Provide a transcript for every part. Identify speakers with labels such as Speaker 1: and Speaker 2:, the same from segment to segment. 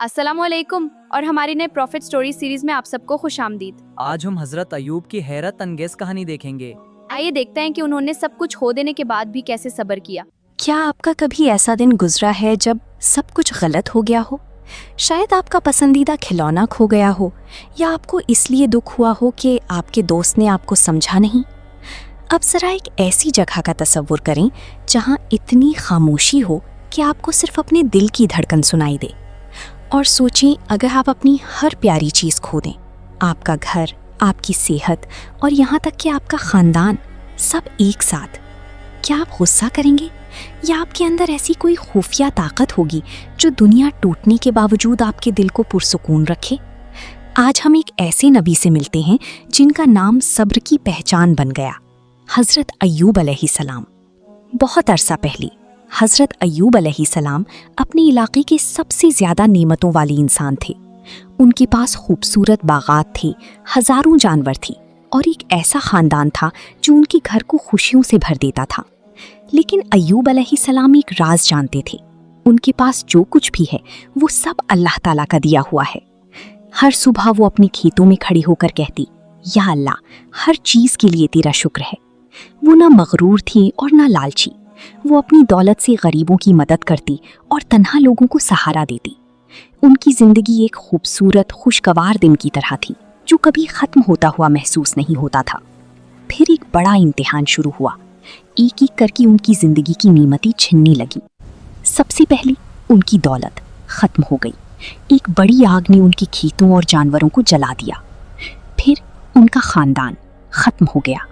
Speaker 1: अस्सलाम वालेकुम और हमारी नए प्रॉफिट स्टोरी सीरीज में आप सबको खुश आमदीद।
Speaker 2: आज हम हजरत अयूब की हैरत अंगेज कहानी देखेंगे।
Speaker 1: आइए देखते हैं कि उन्होंने सब कुछ खो देने के बाद भी कैसे सब्र किया।
Speaker 3: क्या आपका कभी ऐसा दिन गुजरा है जब सब कुछ गलत हो गया हो? शायद आपका पसंदीदा खिलौना खो गया हो, या आपको इसलिए दुख हुआ हो कि आपके दोस्त ने आपको समझा नहीं। अब जरा एक ऐसी जगह का तसव्वुर करें जहां इतनी खामोशी हो कि आपको सिर्फ अपने दिल की धड़कन सुनाई दे, और सोचें अगर आप अपनी हर प्यारी चीज़ खो दें, आपका घर, आपकी सेहत और यहाँ तक कि आपका ख़ानदान, सब एक साथ, क्या आप गुस्सा करेंगे या आपके अंदर ऐसी कोई खुफिया ताकत होगी जो दुनिया टूटने के बावजूद आपके दिल को पुरसुकून रखे? आज हम एक ऐसे नबी से मिलते हैं जिनका नाम सब्र की पहचान बन गया, हज़रत अय्यूब अलैहिस्सलाम। बहुत अरसा पहले हज़रत अय्यूब अलैहिस्सलाम अपने इलाके के सबसे ज़्यादा नेमतों वाले इंसान थे। उनके पास खूबसूरत बागात थे, हज़ारों जानवर थी और एक ऐसा ख़ानदान था जो उनके घर को खुशियों से भर देता था। लेकिन अय्यूब अलैहिस्सलाम एक राज जानते थे। उनके पास जो कुछ भी है वो सब अल्लाह ताला का दिया हुआ है। हर सुबह वो अपने खेतों में खड़ी होकर कहती, या अल्लाह, हर चीज़ के लिए तेरा शुक्र है। वो ना मगरूर थी और ना लालची। वो अपनी दौलत से गरीबों की मदद करती और तन्हा लोगों को सहारा देती। उनकी जिंदगी एक खूबसूरत खुशगवार दिन की तरह थी जो कभी ख़त्म होता हुआ महसूस नहीं होता था। फिर एक बड़ा इम्तिहान शुरू हुआ। एक एक करके उनकी जिंदगी की नेमतें छिनने लगी। सबसे पहले उनकी दौलत ख़त्म हो गई। एक बड़ी आग ने उनके खेतों और जानवरों को जला दिया। फिर उनका ख़ानदान ख़त्म हो गया।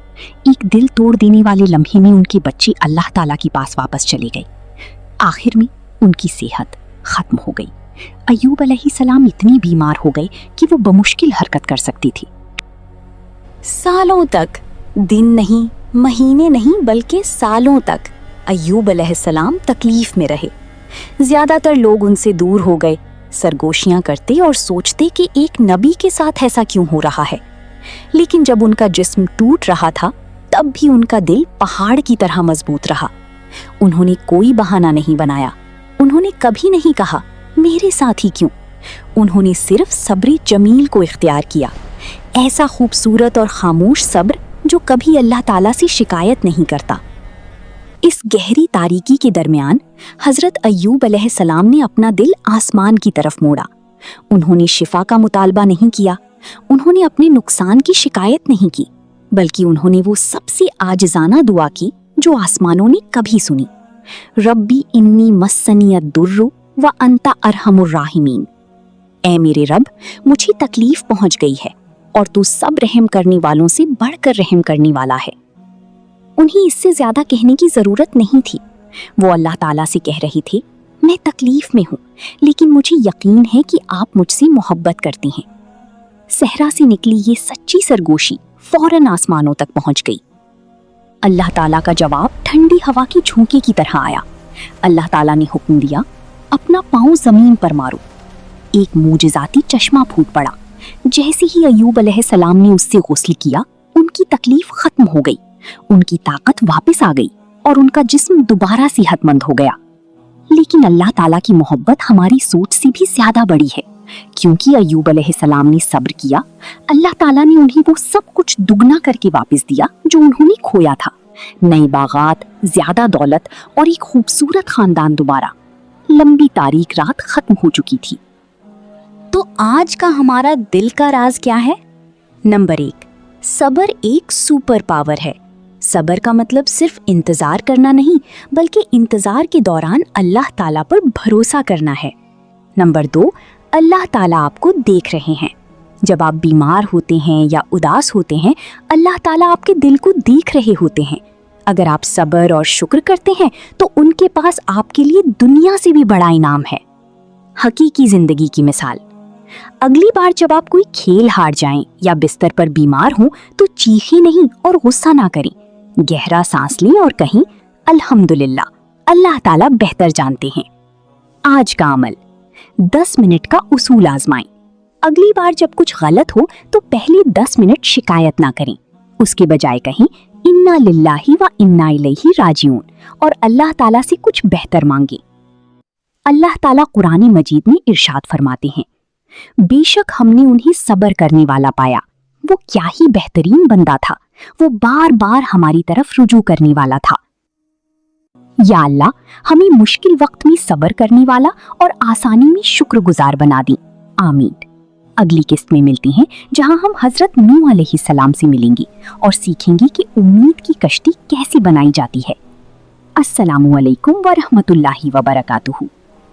Speaker 3: एक दिल तोड़ देने वाले लम्हे में उनके बच्चे अल्लाह ताला के पास वापस चले गए। आखिर में उनकी सेहत ख़त्म हो गई। अय्यूब अलैहिस्सलाम इतनी बीमार हो गए कि वो बमुश्किल हरकत कर सकती थी। सालों तक, दिन नहीं, महीने नहीं, बल्कि सालों तक अय्यूब अलैहिस्सलाम तकलीफ में रहे। ज़्यादातर लोग उनसे दूर हो गए, सरगोशियां करते और सोचते कि एक नबी के साथ ऐसा क्यों हो रहा है। लेकिन जब उनका जिस्म टूट रहा था, तब भी उनका दिल पहाड़ की तरह मजबूत रहा। उन्होंने कोई बहाना नहीं बनाया। उन्होंने कभी नहीं कहा मेरे साथ ही क्यों। उन्होंने सिर्फ सब्र जमील को इख्तियार किया, ऐसा खूबसूरत और खामोश सब्र जो कभी अल्लाह ताला से शिकायत नहीं करता। इस गहरी तारीकी के दरमियान हज़रत अय्यूब अलैहिस्सलाम ने अपना दिल आसमान की तरफ मोड़ा। उन्होंने शिफा का मुतालबा नहीं किया, उन्होंने अपने नुकसान की शिकायत नहीं की, बल्कि उन्होंने वो सबसे आजिज़ाना दुआ की जो आसमानों ने कभी सुनी। रब्बी इन्नी मस्सनी अद्दुर्रु व अंता अरहमुर राहिमीन। ऐ मेरे रब, मुझे तकलीफ पहुंच गई है और तू सब रहम करने वालों से बढ़कर रहम करने वाला है। उन्हें इससे ज्यादा कहने की जरूरत नहीं थी। वो अल्लाह ताला से कह रहे थे, मैं तकलीफ में हूँ, लेकिन मुझे यकीन है कि आप मुझसे मोहब्बत करती हैं। सहरा से निकली ये सच्ची सरगोशी फौरन आसमानों तक पहुंच गई। अल्लाह ताला का जवाब ठंडी हवा की झोंके की तरह आया। अल्लाह ताला ने हुक्म दिया, अपना पाँव जमीन पर मारो। एक मूजिज़ाती चश्मा फूट पड़ा। जैसे ही अय्यूब अलैहिस्सलाम ने उससे गुस्ल किया, उनकी तकलीफ खत्म हो गई, उनकी ताकत वापस आ गई और उनका जिस्म दोबारा सेहतमंद हो गया। लेकिन अल्लाह ताला की मोहब्बत हमारी सोच से भी ज्यादा बड़ी है। क्योंकि अय्यूब अलैहिस्सलाम ने सब्र किया, अल्लाह ताला ने उन्हें वो सब कुछ दुगना करके वापस दिया जो उन्होंने खोया था। नई बागात, ज्यादा दौलत और एक खूबसूरत खानदान दोबारा। लंबी तारीक रात खत्म हो चुकी थी। तो आज का हमारा दिल का राज क्या है? नंबर 1, सब्र एक सुपर पावर है। सब्र का मतलब सिर्फ इंतजार करना नहीं, बल्कि इंतजार के दौरान अल्लाह ताला पर भरोसा करना है। नंबर 2, अल्लाह ताला आपको देख रहे हैं। जब आप बीमार होते हैं या उदास होते हैं, अल्लाह ताला आपके दिल को देख रहे होते हैं। अगर आप सब्र और शुक्र करते हैं तो उनके पास आपके लिए दुनिया से भी बड़ा इनाम है। हकीकी जिंदगी की मिसाल, अगली बार जब आप कोई खेल हार जाएं या बिस्तर पर बीमार हों तो चीखें नहीं और गुस्सा ना करें। गहरा सांस लें और कहें, अल्हम्दुलिल्लाह, अल्लाह ताला बेहतर जानते हैं। आज का अमल, 10 मिनट का उसूल आजमाएं। अगली बार जब कुछ गलत हो तो पहले 10 मिनट शिकायत ना करें। उसके बजाय कहें, इन्ना लिल्लाहि व इन्ना इलैहि राजिऊन, और अल्लाह ताला से कुछ बेहतर मांगे।
Speaker 4: अल्लाह ताला कुरान मजीद में इरशाद फरमाते हैं, बेशक हमने उन्हें सब्र करने वाला पाया, वो क्या ही बेहतरीन बंदा था, वो बार बार हमारी तरफ रुजू करने वाला था। या अल्लाह, हमें मुश्किल वक्त में सब्र करने वाला और आसानी में शुक्रगुजार बना दी। आमीन। अगली किस्त में मिलती हैं, जहां हम हजरत नूह अलैहिस्सलाम से मिलेंगे और सीखेंगे कि उम्मीद की कश्ती कैसे बनाई जाती है। अस्सलामु अलैकुम व रहमतुल्लाहि व बरकातुहू।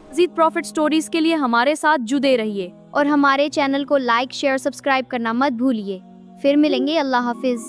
Speaker 1: मज़ीद प्रॉफिट स्टोरीज के लिए हमारे साथ जुड़े रहिए और हमारे चैनल को लाइक शेयर सब्सक्राइब करना मत भूलिए। फिर मिलेंगे। अल्लाह हाफिज।